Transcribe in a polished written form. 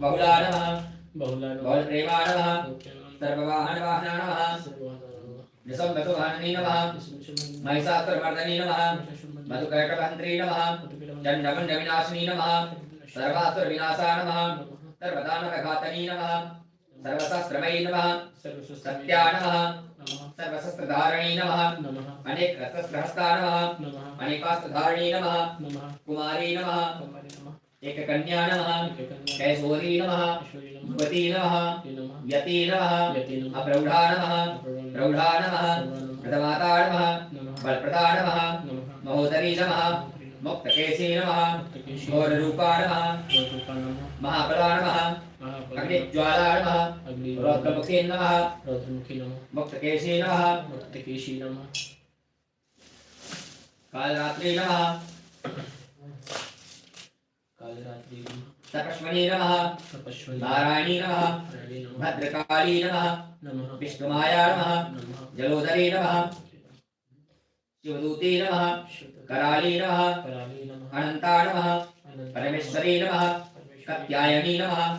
बहुला नमः बहुलप्रेमा नमः सर्ववाहनवाहना नमः निसंबसुभाननी नमः महिषासुरमर्दनी नमः मधुकैटभन्त्री नमः चण्डमुण्डविनाशिनी नमः सर्वासुरविनाशा नमः सर्वदानवघातनी नमः सर्वशस्त्रमयी नमः सत्या नमः सर्वशस्त्रधारिणी नमः अनेकशस्त्रहस्ता नमः अनेकास्त्रधारिणी नमः कुमारी नमः एककन्या नमः कैशोरी नमः युवती नमः यती नमः अप्रौढा नमः प्रौढा नमः प्रथमाता नमः बलप्रदा नमः महोदरी नमः मुक्तकेशी नमः घोररूपा नमः महाबला नमः अग्निज्वाला नमः रौद्रमुखी नमः मुक्तकेशी नमः कालरात्रि नमः तपस्विनी नमः नारायणी नमः भद्रकाली नमः विष्णुमाया नमः जलोदरी नमः शिवदूती नमः कराली नमः अनंता नमः परमेश्वरी नमः कात्यायनी नमः